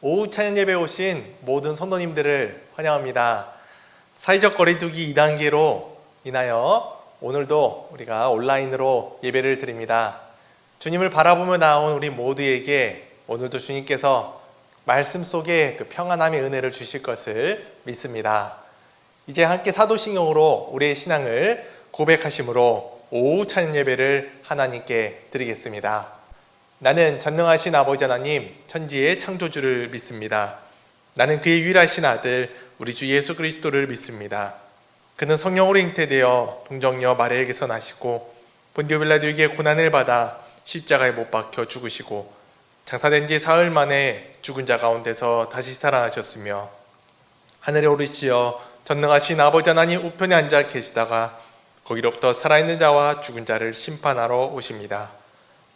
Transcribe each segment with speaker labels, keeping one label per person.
Speaker 1: 오후 찬양 예배에 오신 모든 성도님들을 환영합니다. 사회적 거리두기 2단계로 인하여 오늘도 우리가 온라인으로 예배를 드립니다. 주님을 바라보며 나온 우리 모두에게 오늘도 주님께서 말씀 속에 그 평안함의 은혜를 주실 것을 믿습니다. 이제 함께 사도신경으로 우리의 신앙을 고백하심으로 오후 찬양 예배를 하나님께 드리겠습니다. 나는 전능하신 아버지 하나님 천지의 창조주를 믿습니다. 나는 그의 유일하신 아들 우리 주 예수 그리스도를 믿습니다. 그는 성령으로 잉태되어 동정녀 마리아에게서 나시고 본디오 빌라도에게 고난을 받아 십자가에 못 박혀 죽으시고 장사된 지 사흘 만에 죽은 자 가운데서 다시 살아나셨으며 하늘에 오르시어 전능하신 아버지 하나님 우편에 앉아 계시다가 거기로부터 살아있는 자와 죽은 자를 심판하러 오십니다.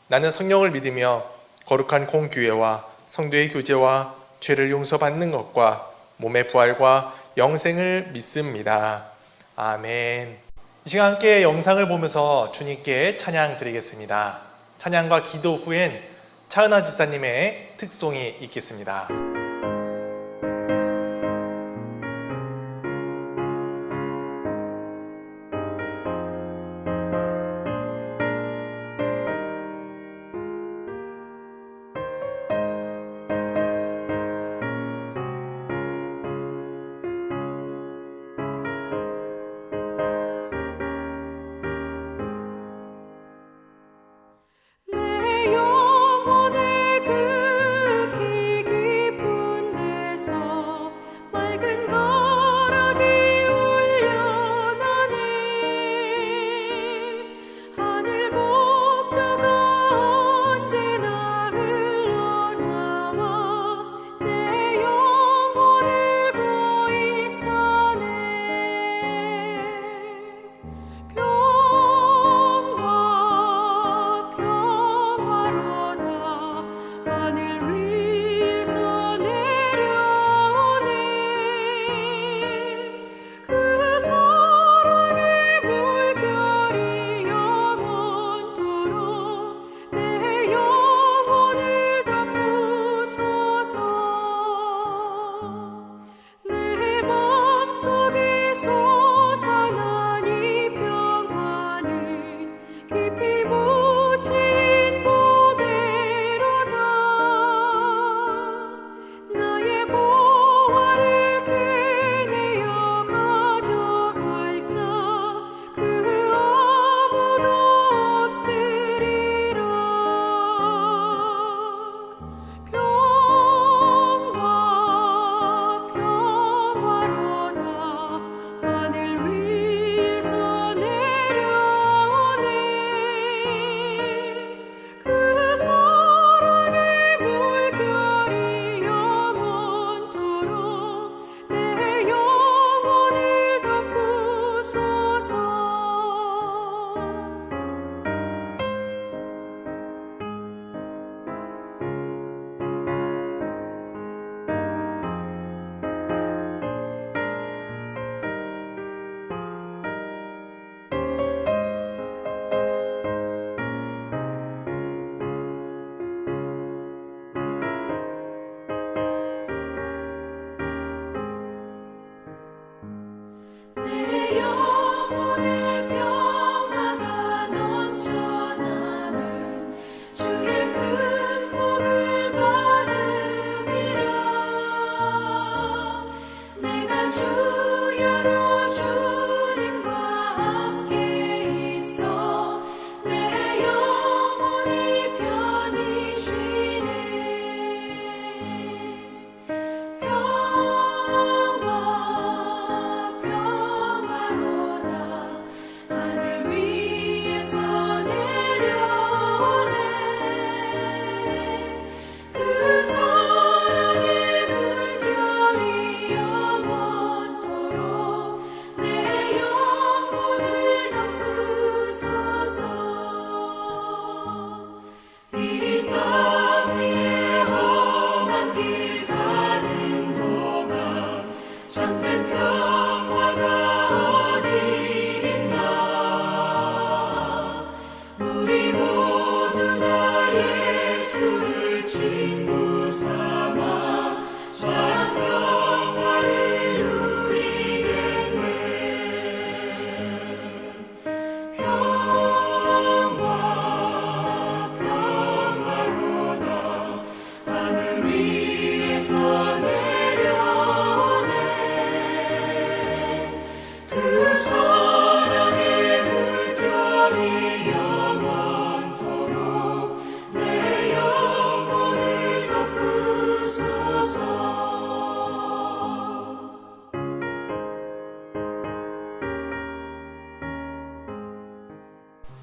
Speaker 1: 나는 성령을 믿으며 거룩한 공교회와 성도의 교제와 죄를 용서받는 것과 몸의 부활과 영생을 믿습니다. 아멘. 이 시간 함께 영상을 보면서 주님께 찬양 드리겠습니다. 찬양과 기도 후엔 차은아 지사님의 특송이 있겠습니다.
Speaker 2: 내 영혼의 그 깊이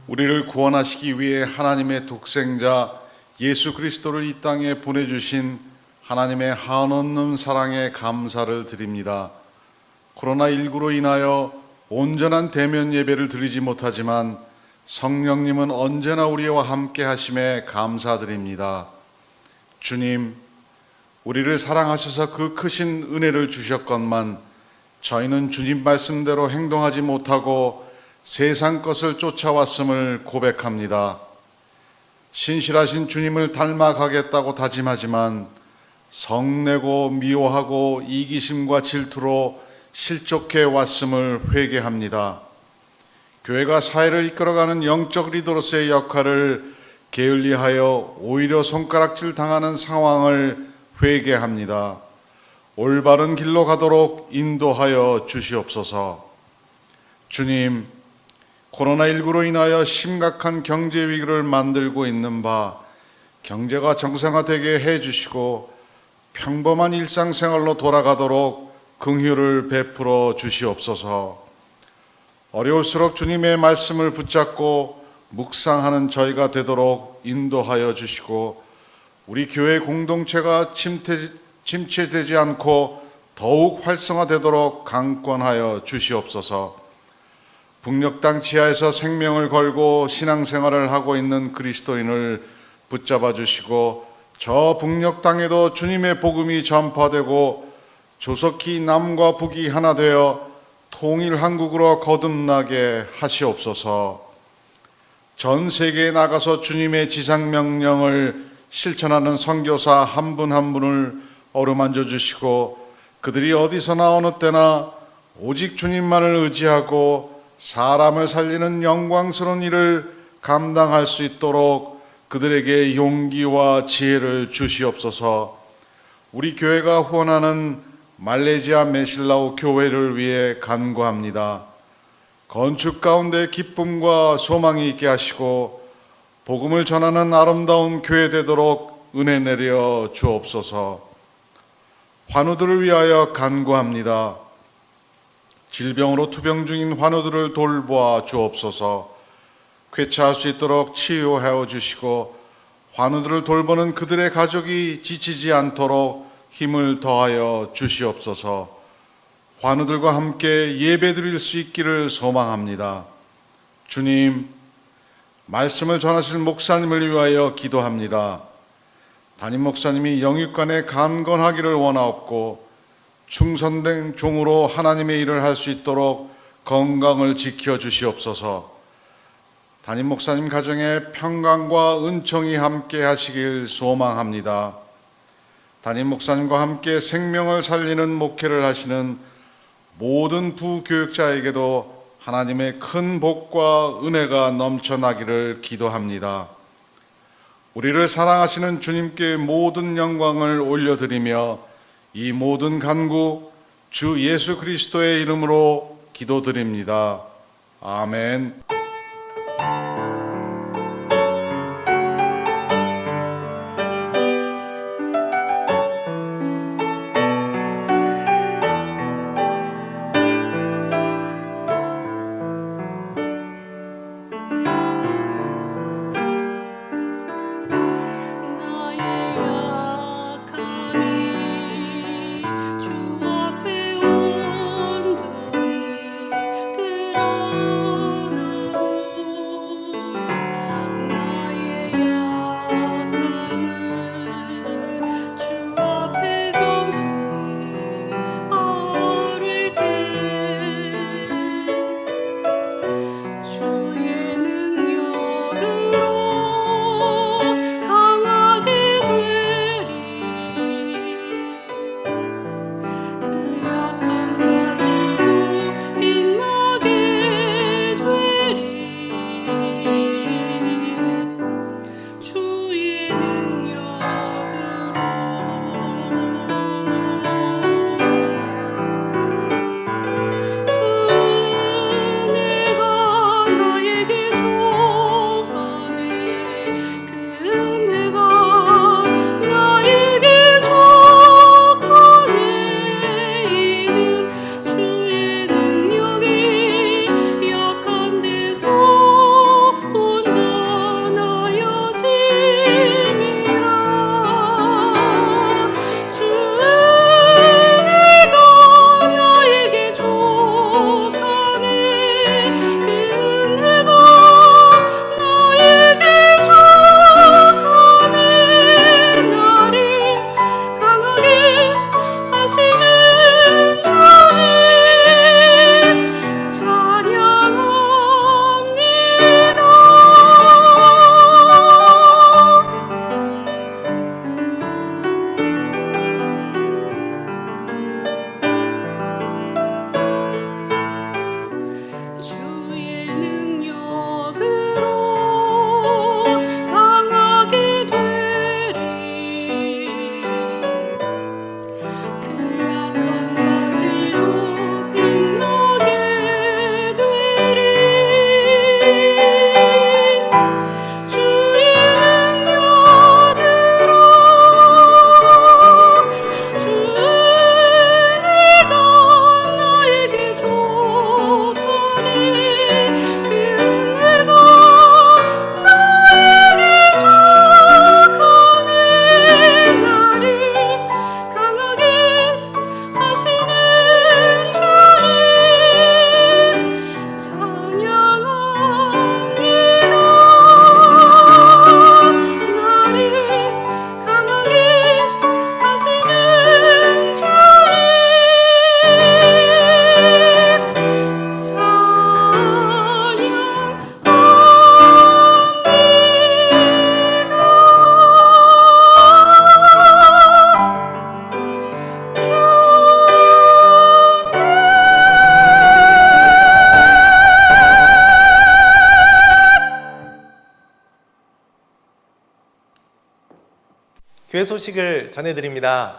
Speaker 2: 우리를 구원하시기 위해 하나님의 독생자 예수 그리스도를 이 땅에 보내주신 하나님의 한없는 사랑에 감사를 드립니다. 코로나19로 인하여 온전한 대면 예배를 드리지 못하지만 성령님은 언제나 우리와 함께 하심에 감사드립니다. 주님, 우리를 사랑하셔서 그 크신 은혜를 주셨건만 저희는 주님 말씀대로 행동하지 못하고 세상 것을 쫓아왔음을 고백합니다. 신실하신 주님을 닮아가겠다고 다짐하지만 성내고 미워하고 이기심과 질투로 실족해 왔음을 회개합니다. 교회가 사회를 이끌어가는 영적 리더로서의 역할을 게을리하여 오히려 손가락질 당하는 상황을 회개합니다. 올바른 길로 가도록 인도하여 주시옵소서. 주님, 코로나19로 인하여 심각한 경제 위기를 만들고 있는 바 경제가 정상화되게 해주시고 평범한 일상생활로 돌아가도록 긍휼을 베풀어 주시옵소서. 어려울수록 주님의 말씀을 붙잡고 묵상하는 저희가 되도록 인도하여 주시고 우리 교회 공동체가 침체되지 않고 더욱 활성화되도록 강권하여 주시옵소서. 북녘 땅 지하에서 생명을 걸고 신앙생활을 하고 있는 그리스도인을 붙잡아 주시고 저 북녘 땅에도 주님의 복음이 전파되고 조속히 남과 북이 하나 되어 통일 한국으로 거듭나게 하시옵소서. 전 세계에 나가서 주님의 지상명령을 실천하는 선교사 한 분 한 분을 어루만져 주시고 그들이 어디서나 어느 때나 오직 주님만을 의지하고 사람을 살리는 영광스러운 일을 감당할 수 있도록 그들에게 용기와 지혜를 주시옵소서. 우리 교회가 후원하는 말레이시아 메실라우 교회를 위해 간구합니다. 건축 가운데 기쁨과 소망이 있게 하시고 복음을 전하는 아름다운 교회 되도록 은혜 내려 주옵소서. 환우들을 위하여 간구합니다. 질병으로 투병 중인 환우들을 돌보아 주옵소서. 쾌차할 수 있도록 치유하여 주시고 환우들을 돌보는 그들의 가족이 지치지 않도록 힘을 더하여 주시옵소서. 환우들과 함께 예배드릴 수 있기를 소망합니다. 주님, 말씀을 전하실 목사님을 위하여 기도합니다. 담임 목사님이 영육간에 강건하기를 원하옵고 충성된 종으로 하나님의 일을 할 수 있도록 건강을 지켜 주시옵소서. 담임 목사님 가정에 평강과 은총이 함께 하시길 소망합니다. 담임 목사님과 함께 생명을 살리는 목회를 하시는 모든 부교육자에게도 하나님의 큰 복과 은혜가 넘쳐나기를 기도합니다. 우리를 사랑하시는 주님께 모든 영광을 올려드리며 이 모든 간구 주 예수 그리스도의 이름으로 기도드립니다. 아멘.
Speaker 3: 주 앞에 온전히 드러나
Speaker 1: 교회 소식을 전해드립니다.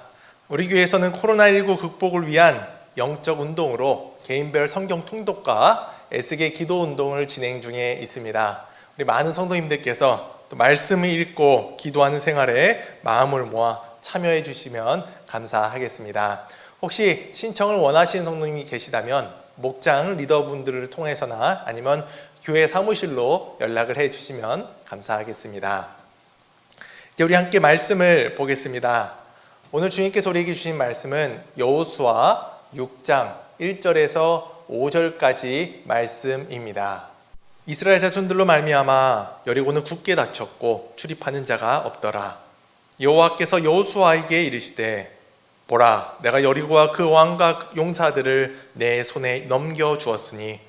Speaker 1: 우리 교회에서는 코로나19 극복을 위한 영적 운동으로 개인별 성경 통독과 애쓰게 기도 운동을 진행 중에 있습니다. 우리 많은 성도님들께서 또 말씀을 읽고 기도하는 생활에 마음을 모아 참여해 주시면 감사하겠습니다. 혹시 신청을 원하시는 성도님이 계시다면 목장 리더분들을 통해서나 아니면 교회 사무실로 연락을 해 주시면 감사하겠습니다. 이제 우리 함께 말씀을 보겠습니다. 오늘 주님께서 우리에게 주신 말씀은 여호수아 6장 1절에서 5절까지 말씀입니다. 이스라엘 자손들로 말미암아 여리고는 굳게 닫혔고 출입하는 자가 없더라. 여호와께서 여호수아에게 이르시되 보라, 내가 여리고와 그 왕과 용사들을 내 손에 넘겨 주었으니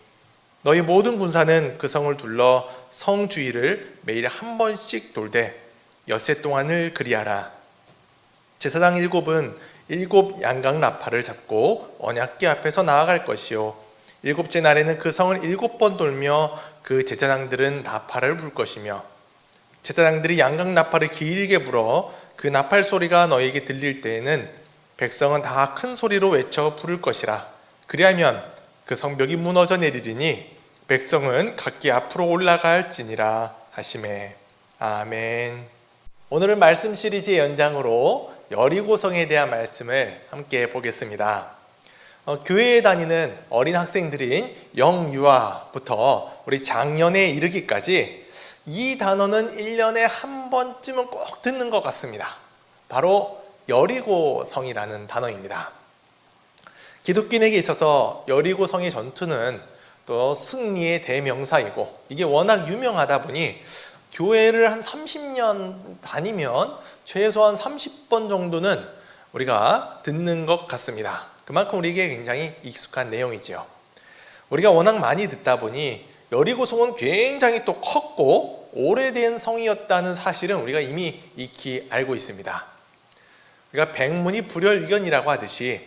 Speaker 1: 너희 모든 군사는 그 성을 둘러 성 주위를 매일 한 번씩 돌되 엿새 동안을 그리하라. 제사장 7은 7 양각 나팔을 잡고 언약궤 앞에서 나아갈 것이요 7째 날에는 그 성을 7번 돌며 그 제사장들은 나팔을 불 것이며 제사장들이 양각 나팔을 길게 불어 그 나팔 소리가 너희에게 들릴 때에는 백성은 다 큰 소리로 외쳐 부를 것이라. 그리하면 그 성벽이 무너져 내리리니 백성은 각기 앞으로 올라갈지니라 하시매. 아멘. 오늘은 말씀 시리즈의 연장으로 여리고성에 대한 말씀을 함께 보겠습니다. 교회에 다니는 어린 학생들인 영유아부터 우리 장년에 이르기까지 이 단어는 1년에 한 번쯤은 꼭 듣는 것 같습니다. 바로 여리고성이라는 단어입니다. 기독교인에게 있어서 여리고성의 전투는 또 승리의 대명사이고 이게 워낙 유명하다 보니 교회를 한 30년 다니면 최소한 30번 정도는 우리가 듣는 것 같습니다. 그만큼 우리에게 굉장히 익숙한 내용이죠. 우리가 워낙 많이 듣다 보니 여리고성은 굉장히 또 컸고 오래된 성이었다는 사실은 우리가 이미 익히 알고 있습니다. 우리가 백문이불여일견이라고 하듯이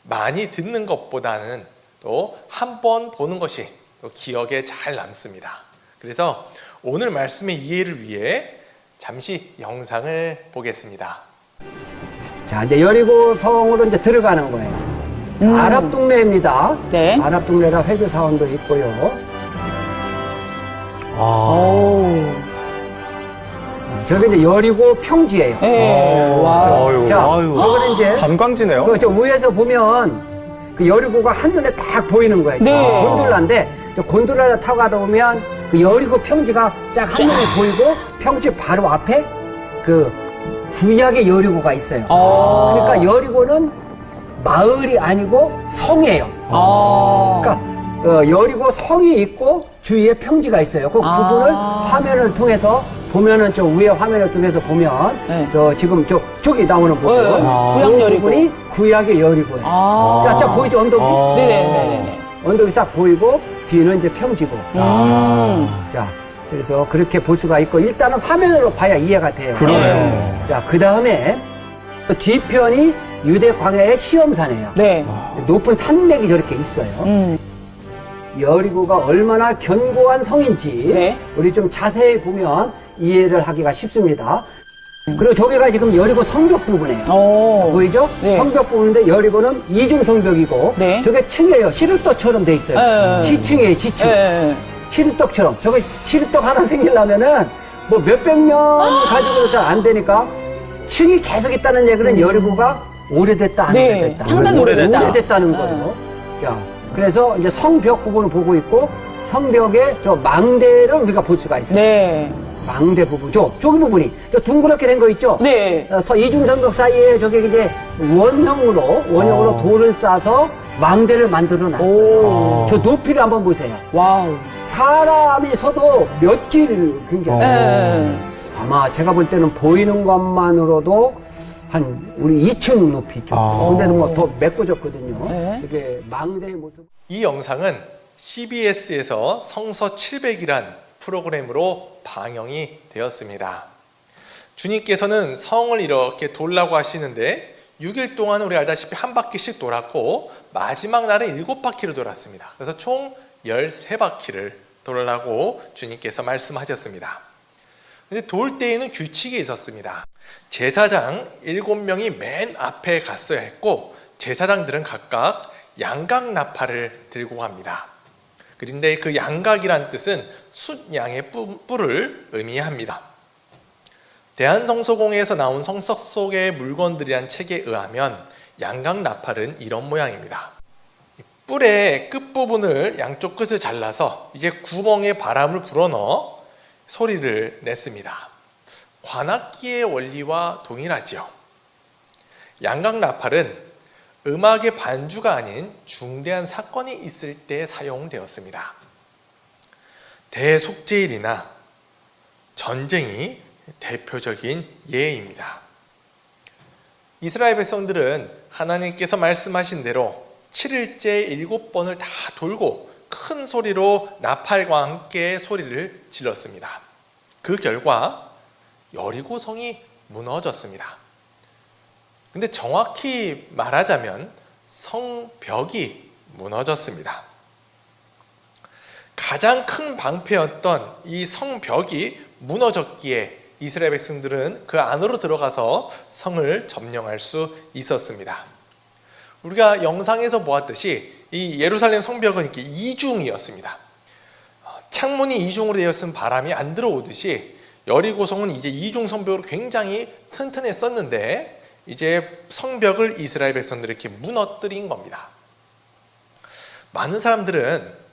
Speaker 1: 많이 듣는 것보다는 또 한 번 보는 것이 또 기억에 잘 남습니다. 그래서 오늘 말씀의 이해를 위해 잠시 영상을 보겠습니다.
Speaker 3: 자, 이제 여리고성으로 이제 들어가는 거예요. 아랍 동네입니다.
Speaker 4: 네.
Speaker 3: 아랍 동네라 회교 사원도 있고요. 저게 이제 여리고 평지예요.
Speaker 4: 네. 와.
Speaker 3: 자, 저거는 이제
Speaker 1: 관광지네요.
Speaker 3: 저 위에서 보면 그 여리고가 한눈에 딱 보이는 거예요.
Speaker 4: 네.
Speaker 3: 곤돌라인데 저 곤돌라를 타고 가다 보면 그 여리고 평지가 쫙 한눈에 보이고 평지 바로 앞에 그 구약의 여리고가 있어요. 그러니까 여리고는 마을이 아니고 성이에요. 그러니까 여리고 성이 있고 주위에 평지가 있어요. 그 구분을 화면을 통해서 보면은 저 위에 화면을 통해서 보면
Speaker 4: 네.
Speaker 3: 저 지금 저기 나오는 부분
Speaker 4: 구약 여리고.
Speaker 3: 부분이 구약의 여리고예요. 자, 보이죠 언덕이?
Speaker 4: 네네네.
Speaker 3: 언덕이 싹 보이고 뒤는 이제 평지고. 자, 그래서 그렇게 볼 수가 있고 일단은 화면으로 봐야 이해가 돼요.
Speaker 4: 그러네요.
Speaker 3: 자, 그 다음에 뒤편이 유대 광야의 시험산이에요.
Speaker 4: 네.
Speaker 3: 높은 산맥이 저렇게 있어요. 여리고가 얼마나 견고한 성인지
Speaker 4: 네.
Speaker 3: 우리 좀 자세히 보면 이해를 하기가 쉽습니다. 그리고 저기가 지금 여리고 성벽 부분이에요. 보이죠?
Speaker 4: 네.
Speaker 3: 성벽 부분인데 여리고는 이중 성벽이고
Speaker 4: 네.
Speaker 3: 저게 층이에요. 시루떡처럼 돼 있어요.
Speaker 4: 네.
Speaker 3: 지층이에요, 지층.
Speaker 4: 네.
Speaker 3: 시루떡처럼. 저거 시루떡 하나 생기려면은 뭐 몇백 년 가지고도 잘 안 되니까 층이 계속 있다는 얘기는 여리고가 오래됐다, 안
Speaker 4: 네.
Speaker 3: 오래됐다.
Speaker 4: 상당히 오래됐다.
Speaker 3: 오래됐다는 거예요. 자, 그래서 이제 성벽 부분을 보고 있고 성벽에 저 망대를 우리가 볼 수가 있어요.
Speaker 4: 네.
Speaker 3: 망대 부분, 저기 부분이 저 둥그렇게 된 거 있죠?
Speaker 4: 네.
Speaker 3: 이중성벽 사이에 저게 이제 원형으로 돌을 싸서 망대를 만들어 놨어요. 저 높이를 한번 보세요.
Speaker 4: 와우.
Speaker 3: 사람이 서도 몇 길 굉장히.
Speaker 4: 네.
Speaker 3: 아마 제가 볼 때는 보이는 것만으로도 한 우리 2층 높이 좀. 근데는 뭐 더 메꿔졌거든요.
Speaker 4: 네.
Speaker 3: 이게 망대의 모습.
Speaker 1: 이 영상은 CBS에서 성서 700이란 프로그램으로 방영이 되었습니다. 주님께서는 성을 이렇게 돌라고 하시는데 6일 동안 우리 알다시피 한 바퀴씩 돌았고 마지막 날은 7바퀴를 돌았습니다. 그래서 총 13바퀴를 돌라고 주님께서 말씀하셨습니다. 근데 돌 때에는 규칙이 있었습니다. 제사장 7명이 맨 앞에 갔어야 했고, 제사장들은 각각 양각 나팔을 들고 갑니다. 그런데 그 양각이란 뜻은 숫양의 뿔을 의미합니다. 대한성서공회에서 나온 성석 속의 물건들이란 책에 의하면 양각 나팔은 이런 모양입니다. 뿔의 끝부분을 양쪽 끝을 잘라서 이제 구멍에 바람을 불어넣어 소리를 냈습니다. 관악기의 원리와 동일하지요. 양각 나팔은 음악의 반주가 아닌 중대한 사건이 있을 때 사용되었습니다. 대속죄일이나 전쟁이 대표적인 예입니다. 이스라엘 백성들은 하나님께서 말씀하신 대로 7일째 7번을 다 돌고 큰 소리로 나팔과 함께 소리를 질렀습니다. 그 결과 여리고성이 무너졌습니다. 근데 정확히 말하자면 성벽이 무너졌습니다. 가장 큰 방패였던 이 성벽이 무너졌기에 이스라엘 백성들은 그 안으로 들어가서 성을 점령할 수 있었습니다. 우리가 영상에서 보았듯이 이 예루살렘 성벽은 이렇게 이중이었습니다. 창문이 이중으로 되었으면 바람이 안 들어오듯이 여리고성은 이제 이중 성벽으로 굉장히 튼튼했었는데 이제 성벽을 이스라엘 백성들이 이렇게 무너뜨린 겁니다. 많은 사람들은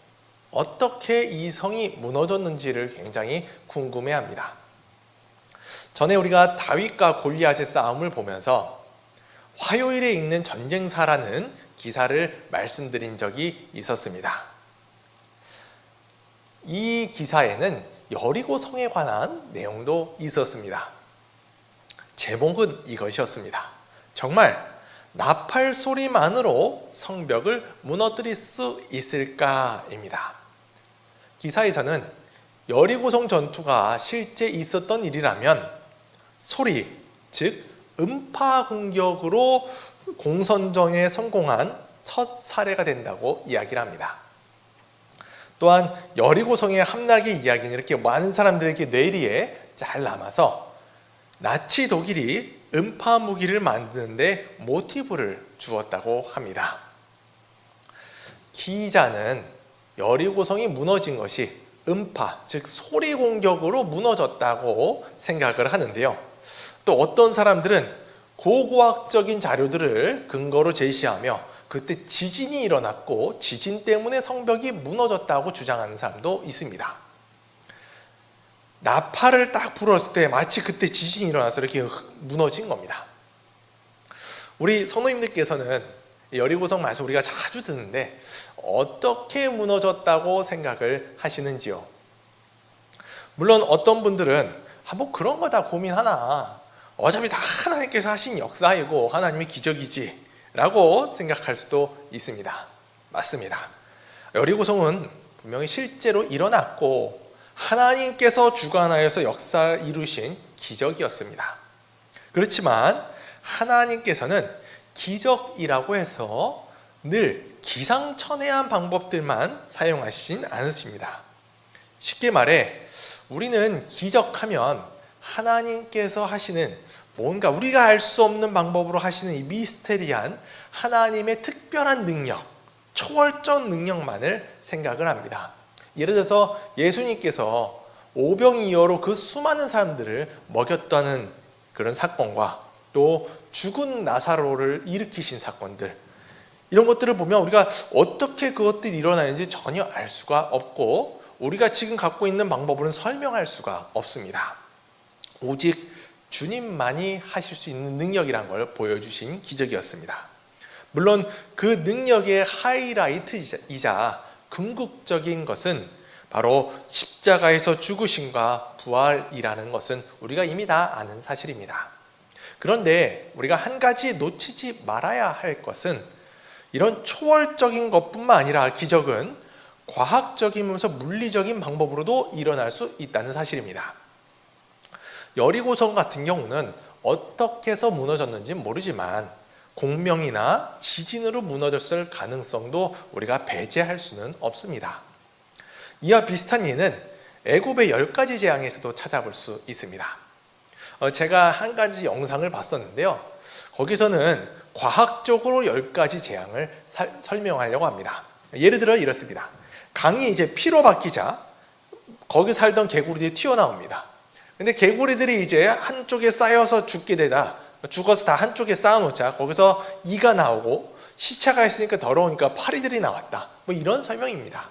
Speaker 1: 어떻게 이 성이 무너졌는지를 굉장히 궁금해합니다. 전에 우리가 다윗과 골리앗의 싸움을 보면서 화요일에 읽는 전쟁사라는 기사를 말씀드린 적이 있었습니다. 이 기사에는 여리고 성에 관한 내용도 있었습니다. 제목은 이것이었습니다. 정말 나팔 소리만으로 성벽을 무너뜨릴 수 있을까입니다. 기사에서는 여리고성 전투가 실제 있었던 일이라면 소리, 즉 음파 공격으로 공선전에 성공한 첫 사례가 된다고 이야기를 합니다. 또한 여리고성의 함락의 이야기는 이렇게 많은 사람들에게 뇌리에 잘 남아서 나치 독일이 음파 무기를 만드는데 모티브를 주었다고 합니다. 기자는 여리고성이 무너진 것이 음파, 즉 소리 공격으로 무너졌다고 생각을 하는데요. 또 어떤 사람들은 고고학적인 자료들을 근거로 제시하며 그때 지진이 일어났고 지진 때문에 성벽이 무너졌다고 주장하는 사람도 있습니다. 나팔을 딱 불었을 때 마치 그때 지진이 일어나서 이렇게 무너진 겁니다. 우리 성도님들께서는 여리고성 말씀 우리가 자주 듣는데 어떻게 무너졌다고 생각을 하시는지요? 물론 어떤 분들은 뭐 그런 거 다 고민하나, 어차피 다 하나님께서 하신 역사이고 하나님의 기적이지 라고 생각할 수도 있습니다. 맞습니다. 여리고성은 분명히 실제로 일어났고 하나님께서 주관하여서 역사를 이루신 기적이었습니다. 그렇지만 하나님께서는 기적이라고 해서 늘 기상천외한 방법들만 사용하시진 않으십니다. 쉽게 말해 우리는 기적하면 하나님께서 하시는 뭔가 우리가 알 수 없는 방법으로 하시는 이 미스테리한 하나님의 특별한 능력, 초월적 능력만을 생각을 합니다. 예를 들어서 예수님께서 오병이어로 그 수많은 사람들을 먹였다는 그런 사건과 또 죽은 나사로를 일으키신 사건들, 이런 것들을 보면 우리가 어떻게 그것들이 일어나는지 전혀 알 수가 없고 우리가 지금 갖고 있는 방법으로는 설명할 수가 없습니다. 오직 주님만이 하실 수 있는 능력이란 걸 보여주신 기적이었습니다. 물론 그 능력의 하이라이트이자 궁극적인 것은 바로 십자가에서 죽으심과 부활이라는 것은 우리가 이미 다 아는 사실입니다. 그런데 우리가 한 가지 놓치지 말아야 할 것은 이런 초월적인 것뿐만 아니라 기적은 과학적이면서 물리적인 방법으로도 일어날 수 있다는 사실입니다. 여리고성 같은 경우는 어떻게 해서 무너졌는지 모르지만 공명이나 지진으로 무너졌을 가능성도 우리가 배제할 수는 없습니다. 이와 비슷한 예는 애굽의 10가지 재앙에서도 찾아볼 수 있습니다. 제가 한 가지 영상을 봤었는데요. 거기서는 과학적으로 10가지 재앙을 설명하려고 합니다. 예를 들어 이렇습니다. 강이 이제 피로 바뀌자 거기 살던 개구리들이 튀어나옵니다. 근데 개구리들이 이제 한쪽에 쌓여서 죽어서 다 한쪽에 쌓아놓자 거기서 이가 나오고 시체가 있으니까 더러우니까 파리들이 나왔다. 뭐 이런 설명입니다.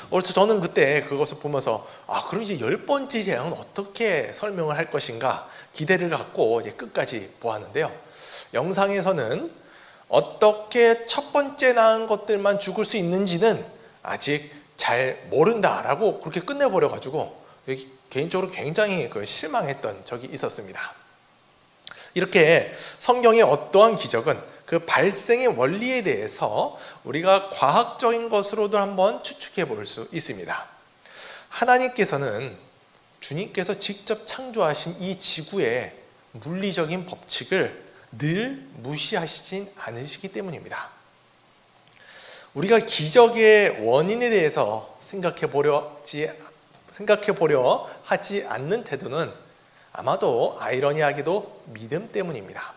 Speaker 1: 그래서 저는 그때 그것을 보면서 그럼 이제 10번째 재앙은 어떻게 설명을 할 것인가 기대를 갖고 이제 끝까지 보았는데요. 영상에서는 어떻게 첫 번째 낳은 것들만 죽을 수 있는지는 아직 잘 모른다라고 그렇게 끝내버려가지고 개인적으로 굉장히 실망했던 적이 있었습니다. 이렇게 성경의 어떠한 기적은 그 발생의 원리에 대해서 우리가 과학적인 것으로도 한번 추측해 볼 수 있습니다. 하나님께서는 주님께서 직접 창조하신 이 지구의 물리적인 법칙을 늘 무시하시진 않으시기 때문입니다. 우리가 기적의 원인에 대해서 생각해 보려 하지 않는 태도는 아마도 아이러니하게도 믿음 때문입니다.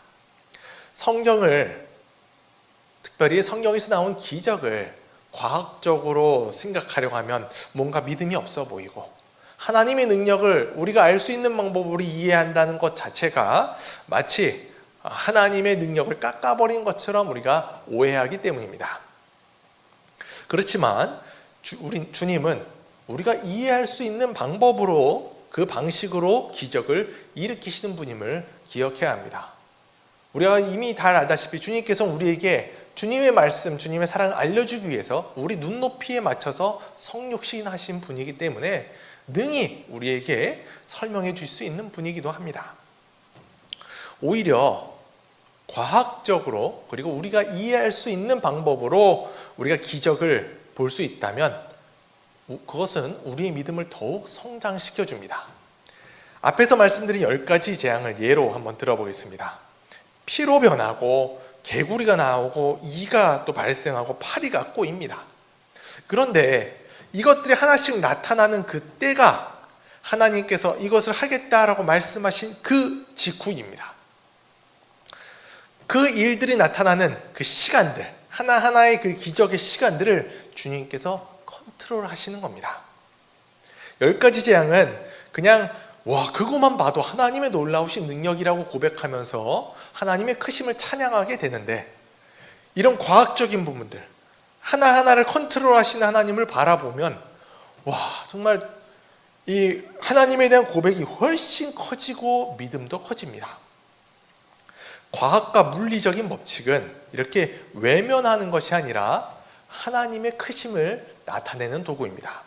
Speaker 1: 특별히 성경에서 나온 기적을 과학적으로 생각하려고 하면 뭔가 믿음이 없어 보이고 하나님의 능력을 우리가 알 수 있는 방법으로 이해한다는 것 자체가 마치 하나님의 능력을 깎아버린 것처럼 우리가 오해하기 때문입니다. 그렇지만 주님은 우리가 이해할 수 있는 방법으로 그 방식으로 기적을 일으키시는 분임을 기억해야 합니다. 우리가 이미 다 알다시피 주님께서 우리에게 주님의 말씀, 주님의 사랑을 알려주기 위해서 우리 눈높이에 맞춰서 성육신하신 분이기 때문에 능히 우리에게 설명해 줄 수 있는 분이기도 합니다. 오히려 과학적으로 그리고 우리가 이해할 수 있는 방법으로 우리가 기적을 볼 수 있다면 그것은 우리의 믿음을 더욱 성장시켜 줍니다. 앞에서 말씀드린 10가지 재앙을 예로 한번 들어보겠습니다. 피로 변하고 개구리가 나오고 이가 또 발생하고 파리가 꼬입니다. 그런데 이것들이 하나씩 나타나는 그 때가 하나님께서 이것을 하겠다라고 말씀하신 그 직후입니다. 그 일들이 나타나는 그 시간들, 하나하나의 그 기적의 시간들을 주님께서 컨트롤 하시는 겁니다. 10가지 재앙은 그냥 그것만 봐도 하나님의 놀라우신 능력이라고 고백하면서 하나님의 크심을 찬양하게 되는데 이런 과학적인 부분들 하나하나를 컨트롤 하시는 하나님을 바라보면 정말 이 하나님에 대한 고백이 훨씬 커지고 믿음도 커집니다. 과학과 물리적인 법칙은 이렇게 외면하는 것이 아니라 하나님의 크심을 나타내는 도구입니다.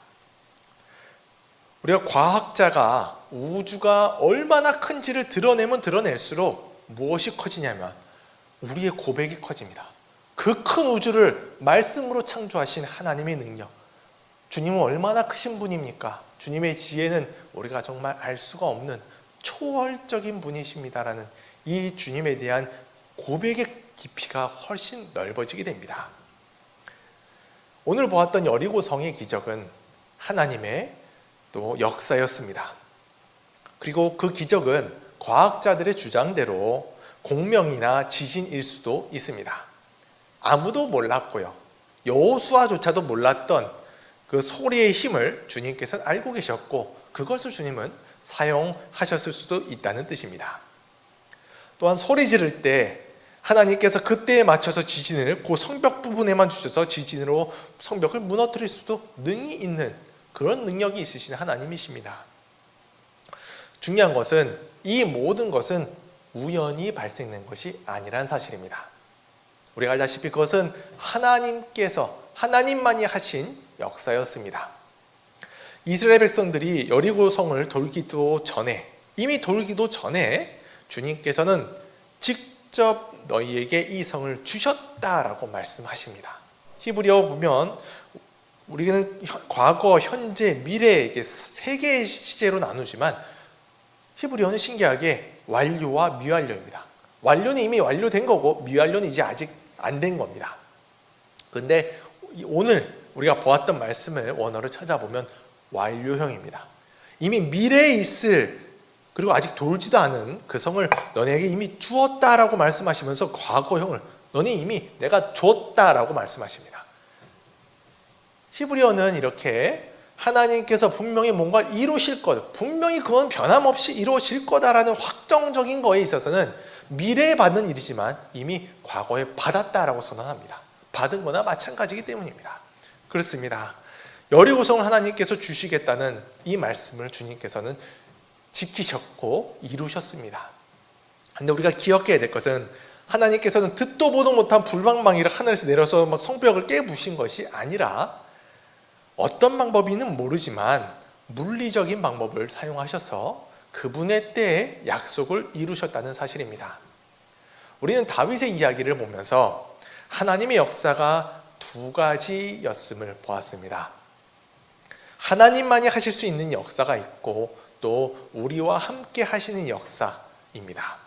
Speaker 1: 우리가 과학자가 우주가 얼마나 큰지를 드러내면 드러낼수록 무엇이 커지냐면 우리의 고백이 커집니다. 그 큰 우주를 말씀으로 창조하신 하나님의 능력, 주님은 얼마나 크신 분입니까? 주님의 지혜는 우리가 정말 알 수가 없는 초월적인 분이십니다라는 이 주님에 대한 고백의 깊이가 훨씬 넓어지게 됩니다. 오늘 보았던 여리고성의 기적은 하나님의 또 역사였습니다. 그리고 그 기적은 과학자들의 주장대로 공명이나 지진일 수도 있습니다. 아무도 몰랐고요. 여호수아조차도 몰랐던 그 소리의 힘을 주님께서는 알고 계셨고 그것을 주님은 사용하셨을 수도 있다는 뜻입니다. 또한 소리 지를 때 하나님께서 그때에 맞춰서 지진을 그 성벽 부분에만 주셔서 지진으로 성벽을 무너뜨릴 수도 능히 있는 그런 능력이 있으신 하나님이십니다. 중요한 것은 이 모든 것은 우연히 발생된 것이 아니란 사실입니다. 우리가 알다시피 그것은 하나님만이 하신 역사였습니다. 이스라엘 백성들이 여리고성을 이미 돌기도 전에 주님께서는 직접 너희에게 이 성을 주셨다라고 말씀하십니다. 히브리어 보면 우리는 과거, 현재, 미래 이게 세 개의 시제로 나누지만 히브리어는 신기하게 완료와 미완료입니다. 완료는 이미 완료된 거고 미완료는 이제 아직 안 된 겁니다. 그런데 오늘 우리가 보았던 말씀을 원어를 찾아보면 완료형입니다. 이미 미래에 있을 그리고 아직 돌지도 않은 그 성을 너네에게 이미 주었다라고 말씀하시면서 과거형을 너네 이미 내가 줬다라고 말씀하십니다. 히브리어는 이렇게 하나님께서 분명히 뭔가를 이루실 것, 분명히 그건 변함없이 이루어질 거다라는 확정적인 거에 있어서는 미래에 받는 일이지만 이미 과거에 받았다라고 선언합니다. 받은 거나 마찬가지이기 때문입니다. 그렇습니다. 여리고성을 하나님께서 주시겠다는 이 말씀을 주님께서는 지키셨고 이루셨습니다. 그런데 우리가 기억해야 될 것은 하나님께서는 듣도 보도 못한 불방망이를 하늘에서 내려서 막 성벽을 깨부신 것이 아니라 어떤 방법인지는 모르지만 물리적인 방법을 사용하셔서 그분의 때에 약속을 이루셨다는 사실입니다. 우리는 다윗의 이야기를 보면서 하나님의 역사가 두 가지였음을 보았습니다. 하나님만이 하실 수 있는 역사가 있고 또 우리와 함께 하시는 역사입니다.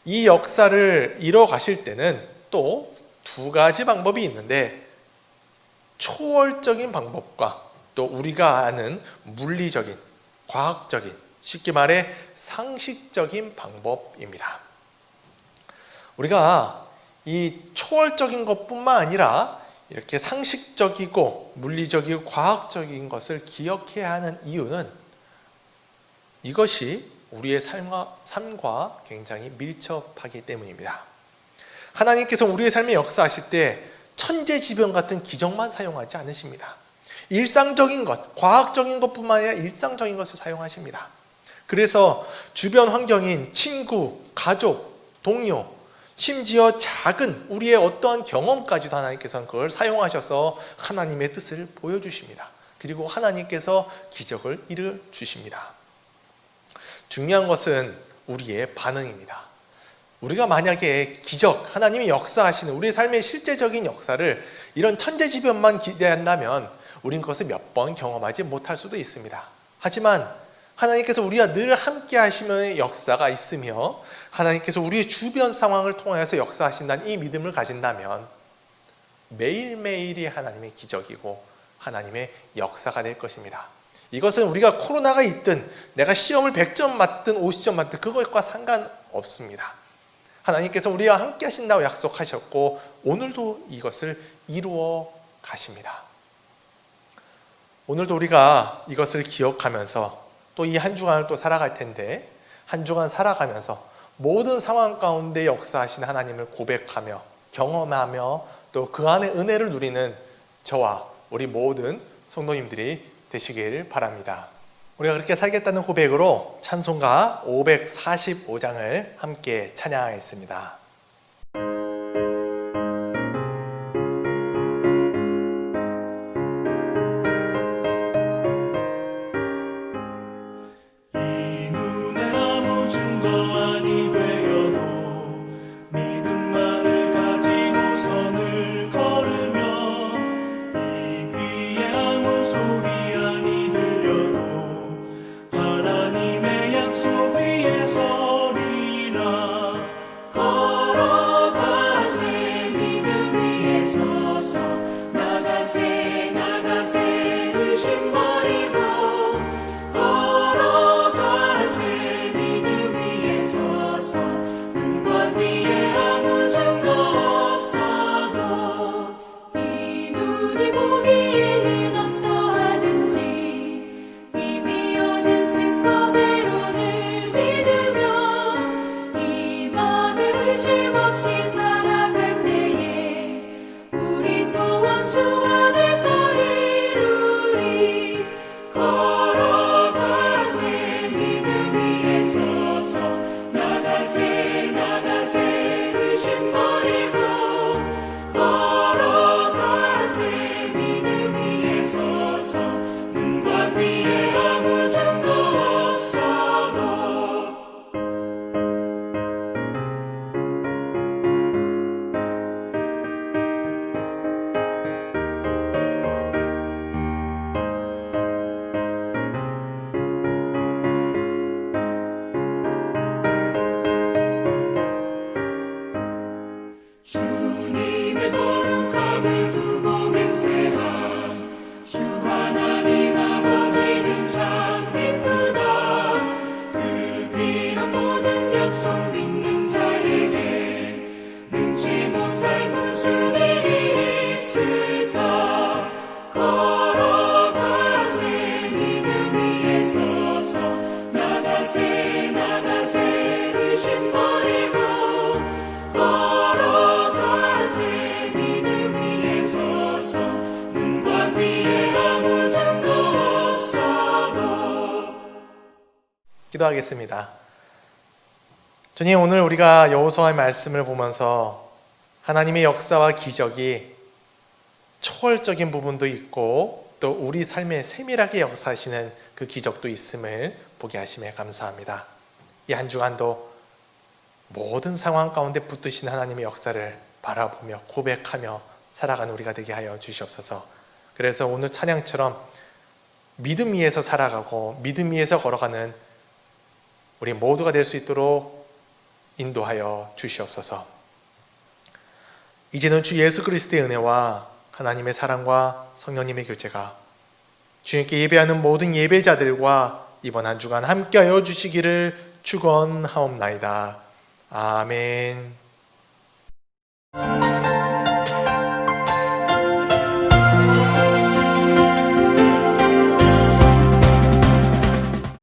Speaker 1: 이 역사를 이뤄 가실 때는 또 두 가지 방법이 있는데 초월적인 방법과 또 우리가 아는 물리적인, 과학적인, 쉽게 말해 상식적인 방법입니다. 우리가 이 초월적인 것뿐만 아니라 이렇게 상식적이고 물리적이고 과학적인 것을 기억해야 하는 이유는 이것이 우리의 삶과 굉장히 밀접하기 때문입니다. 하나님께서 우리의 삶에 역사하실 때 천재지변 같은 기적만 사용하지 않으십니다. 일상적인 것, 과학적인 것뿐만 아니라 일상적인 것을 사용하십니다. 그래서 주변 환경인 친구, 가족, 동료, 심지어 작은 우리의 어떠한 경험까지도 하나님께서는 그걸 사용하셔서 하나님의 뜻을 보여주십니다. 그리고 하나님께서 기적을 이루어주십니다. 중요한 것은 우리의 반응입니다. 우리가 만약에 기적, 하나님이 역사하시는 우리의 삶의 실제적인 역사를 이런 천재지변만 기대한다면 우린 그것을 몇 번 경험하지 못할 수도 있습니다. 하지만 하나님께서 우리와 늘 함께 하시는 역사가 있으며 하나님께서 우리의 주변 상황을 통해서 역사하신다는 이 믿음을 가진다면 매일매일이 하나님의 기적이고 하나님의 역사가 될 것입니다. 이것은 우리가 코로나가 있든 내가 시험을 100점 맞든 50점 맞든 그것과 상관없습니다. 하나님께서 우리와 함께 하신다고 약속하셨고 오늘도 이것을 이루어 가십니다. 오늘도 우리가 이것을 기억하면서 또 이 한 주간을 또 살아갈 텐데 한 주간 살아가면서 모든 상황 가운데 역사하신 하나님을 고백하며 경험하며 또 그 안에 은혜를 누리는 저와 우리 모든 성도님들이 되시길 바랍니다. 우리가 그렇게 살겠다는 고백으로 찬송가 545장을 함께 찬양하겠습니다.
Speaker 5: 이 눈에 아무 증거 아니 되어도 믿음만을 가지고 선을 걸으면 이 귀에 아무 소리 아니 들려도 하나님의 약속 위에 서리라.
Speaker 1: 기도하겠습니다. 주님, 오늘 우리가 여호수아의 말씀을 보면서 하나님의 역사와 기적이 초월적인 부분도 있고 또 우리 삶에 세밀하게 역사하시는 그 기적도 있음을 보게 하심에 감사합니다. 이 한 주간도 모든 상황 가운데 붙드신 하나님의 역사를 바라보며 고백하며 살아가는 우리가 되게 하여 주시옵소서. 그래서 오늘 찬양처럼 믿음 위에서 살아가고 믿음 위에서 걸어가는 우리 모두가 될 수 있도록 인도하여 주시옵소서. 이제는 주 예수 그리스도의 은혜와 하나님의 사랑과 성령님의 교제가 주님께 예배하는 모든 예배자들과 이번 한 주간 함께하여 주시기를 축원하옵나이다. 아멘.